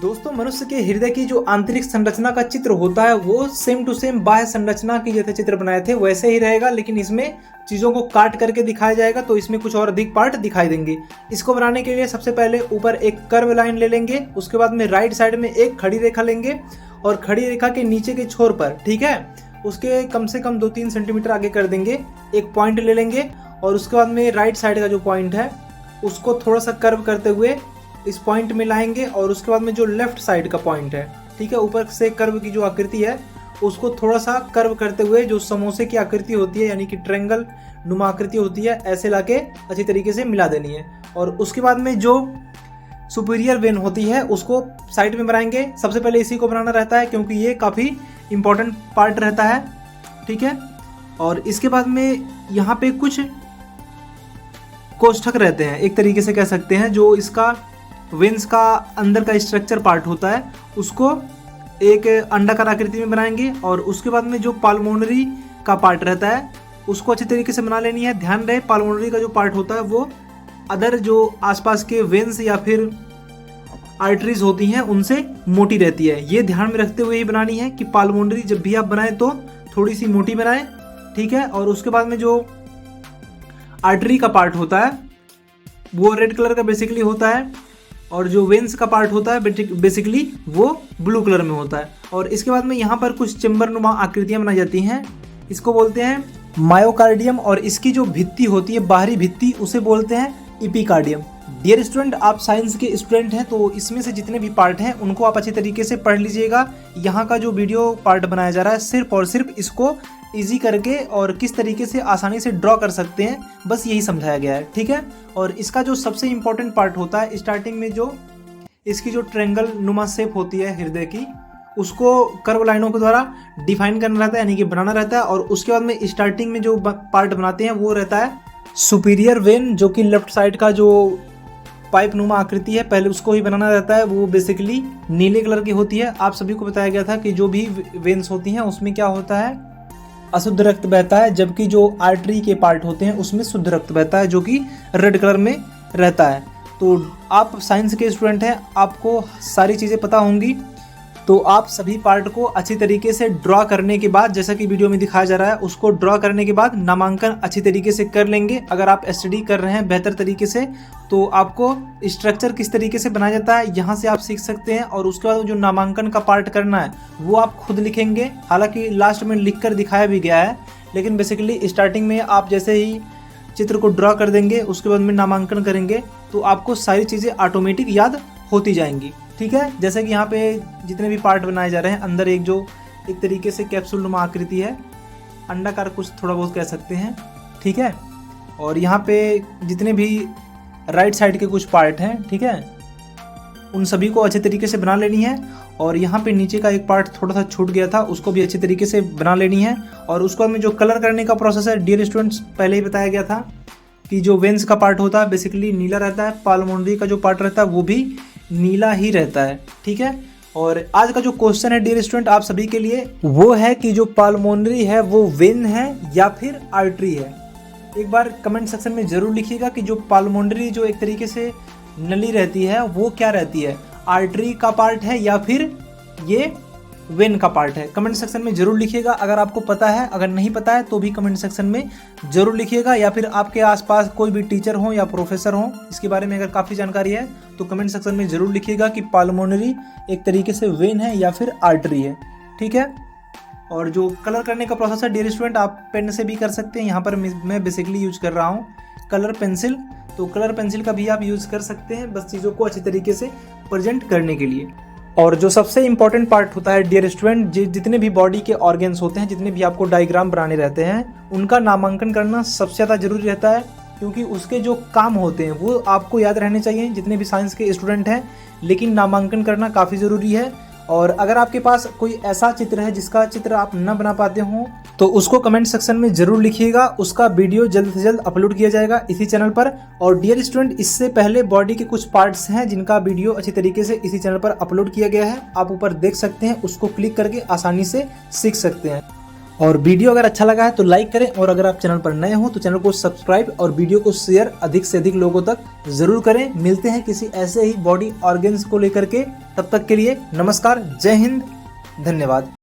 दोस्तों, मनुष्य के हृदय की जो आंतरिक संरचना का चित्र होता है वो सेम टू सेम बाह्य संरचना की जैसे चित्र बनाए थे वैसे ही रहेगा, लेकिन इसमें चीज़ों को काट करके दिखाया जाएगा तो इसमें कुछ और अधिक पार्ट दिखाई देंगे। इसको बनाने के लिए सबसे पहले ऊपर एक कर्व लाइन ले लेंगे, उसके बाद में राइट साइड में एक खड़ी रेखा लेंगे और खड़ी रेखा के नीचे के छोर पर, ठीक है, उसके कम से कम 2-3 सेंटीमीटर आगे कर देंगे, एक पॉइंट ले लेंगे और उसके बाद में राइट साइड का जो पॉइंट है उसको थोड़ा सा कर्व करते हुए इस पॉइंट में लाएंगे और उसके बाद में जो लेफ्ट साइड का पॉइंट है, ठीक है, ऊपर से कर्व की जो आकृति है उसको थोड़ा सा कर्व करते हुए जो समोसे की आकृति होती है यानी कि ट्रायंगल नुमा आकृति होती है ऐसे लाके अच्छी तरीके से मिला देनी है। और उसके बाद में जो सुपीरियर वेन होती है उसको साइड में बनाएंगे। सबसे पहले इसी को बनाना रहता है क्योंकि ये काफ़ी इम्पोर्टेंट पार्ट रहता है, ठीक है। और इसके बाद में यहाँ पे कुछ कोष्ठक रहते हैं, एक तरीके से कह सकते हैं, जो इसका वेंस का अंदर का स्ट्रक्चर पार्ट होता है उसको एक अंडाकार आकृति में बनाएंगे। और उसके बाद में जो पाल्मोनरी का पार्ट रहता है उसको अच्छी तरीके से बना लेनी है। ध्यान रहे पाल्मोनरी का जो पार्ट होता है वो अदर जो आसपास के वेंस या फिर आर्टरीज होती हैं उनसे मोटी रहती है। ये ध्यान में रखते हुए ही बनानी है कि पाल्मोनरी जब भी आप बनाएं तो थोड़ी सी मोटी बनाएं, ठीक है। और उसके बाद में जो आर्टरी का पार्ट होता है वो रेड कलर का बेसिकली होता है और जो वेंस का पार्ट होता है बेसिकली वो ब्लू कलर में होता है। और इसके बाद में यहाँ पर कुछ चेम्बर नुमा आकृतियाँ बनाई जाती हैं, इसको बोलते हैं मायोकार्डियम। और इसकी जो भित्ति होती है, बाहरी भित्ति, उसे बोलते हैं इपिकार्डियम। डियर स्टूडेंट, आप साइंस के स्टूडेंट हैं तो इसमें से जितने भी पार्ट हैं उनको आप अच्छी तरीके से पढ़ लीजिएगा। यहाँ का जो वीडियो पार्ट बनाया जा रहा है सिर्फ और सिर्फ इसको इजी करके और किस तरीके से आसानी से ड्रॉ कर सकते हैं, बस यही समझाया गया है, ठीक है। और इसका जो सबसे इम्पोर्टेंट पार्ट होता है स्टार्टिंग में, जो इसकी जो ट्रायंगल नुमा शेप होती है हृदय की, उसको कर्व लाइनों के द्वारा डिफाइन करना रहता है यानी कि बनाना रहता है। और उसके बाद में स्टार्टिंग में जो पार्ट बनाते हैं वो रहता है सुपीरियर वेन, जो कि लेफ्ट साइड का जो पाइप नुमा आकृति है पहले उसको ही बनाना रहता है। वो बेसिकली नीले कलर की होती है। आप सभी को बताया गया था कि जो भी वेन्स होती हैं उसमें क्या होता है, अशुद्ध रक्त बहता है, जबकि जो आर्टरी के पार्ट होते हैं उसमें शुद्ध रक्त बहता है जो कि रेड कलर में रहता है। तो आप साइंस के स्टूडेंट हैं, आपको सारी चीज़ें पता होंगी, तो आप सभी पार्ट को अच्छी तरीके से ड्रॉ करने के बाद, जैसा कि वीडियो में दिखाया जा रहा है, उसको ड्रॉ करने के बाद नामांकन अच्छी तरीके से कर लेंगे। अगर आप स्टडी कर रहे हैं बेहतर तरीके से तो आपको स्ट्रक्चर किस तरीके से बनाया जाता है यहाँ से आप सीख सकते हैं। और उसके बाद जो नामांकन का पार्ट करना है वो आप खुद लिखेंगे, हालांकि लास्ट में लिख कर दिखाया भी गया है, लेकिन बेसिकली स्टार्टिंग में आप जैसे ही चित्र को ड्रॉ कर देंगे उसके बाद में नामांकन करेंगे तो आपको सारी चीज़ें ऑटोमेटिक याद होती जाएंगी, ठीक है। जैसे कि यहाँ पे जितने भी पार्ट बनाए जा रहे हैं, अंदर एक तरीके से कैप्सूल नुमा आकृति है, अंडाकार कुछ थोड़ा बहुत कह सकते हैं, ठीक है। और यहाँ पे जितने भी राइट साइड के कुछ पार्ट हैं, ठीक है, उन सभी को अच्छे तरीके से बना लेनी है। और यहाँ पे नीचे का एक पार्ट थोड़ा सा छूट गया था उसको भी अच्छे तरीके से बना लेनी है। और उसको हमें जो कलर करने का प्रोसेस है, डियर स्टूडेंट्स, पहले ही बताया गया था कि जो वेंस का पार्ट होता है बेसिकली नीला रहता है, पाल्मोनरी का जो पार्ट रहता है वो भी नीला ही रहता है, ठीक है। और आज का जो क्वेश्चन है डियर स्टूडेंट आप सभी के लिए वो है कि जो पाल्मोनरी है वो वेन है या फिर आर्टरी है। एक बार कमेंट सेक्शन में जरूर लिखिएगा कि जो पाल्मोनरी जो एक तरीके से नली रहती है वो क्या रहती है, आर्टरी का पार्ट है या फिर ये वेन का पार्ट है। कमेंट सेक्शन में जरूर लिखिएगा अगर आपको पता है, अगर नहीं पता है तो भी कमेंट सेक्शन में जरूर लिखिएगा। या फिर आपके आसपास कोई भी टीचर हो या प्रोफेसर हो, इसके बारे में अगर काफ़ी जानकारी है तो कमेंट सेक्शन में जरूर लिखिएगा कि पाल्मोनरी एक तरीके से वेन है या फिर आर्टरी है, ठीक है। और जो कलर करने का प्रोसेस है डियर स्टूडेंट आप पेन से भी कर सकते हैं। यहाँ पर मैं बेसिकली यूज कर रहा हूँ कलर पेंसिल, तो कलर पेंसिल का भी आप यूज़ कर सकते हैं, बस चीज़ों को अच्छी तरीके से प्रेजेंट करने के लिए। और जो सबसे इम्पॉर्टेंट पार्ट होता है डियर स्टूडेंट, जितने भी बॉडी के ऑर्गन्स होते हैं, जितने भी आपको डायग्राम बनाने रहते हैं, उनका नामांकन करना सबसे ज़्यादा जरूरी रहता है क्योंकि उसके जो काम होते हैं वो आपको याद रहने चाहिए जितने भी साइंस के स्टूडेंट हैं, लेकिन नामांकन करना काफ़ी ज़रूरी है। और अगर आपके पास कोई ऐसा चित्र है जिसका चित्र आप न बना पाते हों तो उसको कमेंट सेक्शन में ज़रूर लिखिएगा, उसका वीडियो जल्द से जल्द अपलोड किया जाएगा इसी चैनल पर। और डियर स्टूडेंट इससे पहले बॉडी के कुछ पार्ट्स हैं जिनका वीडियो अच्छी तरीके से इसी चैनल पर अपलोड किया गया है, आप ऊपर देख सकते हैं, उसको क्लिक करके आसानी से सीख सकते हैं। और वीडियो अगर अच्छा लगा है तो लाइक करें, और अगर आप चैनल पर नए हो तो चैनल को सब्सक्राइब और वीडियो को शेयर अधिक से अधिक लोगों तक जरूर करें। मिलते हैं किसी ऐसे ही बॉडी ऑर्गन्स को लेकर के, तब तक के लिए नमस्कार, जय हिंद, धन्यवाद।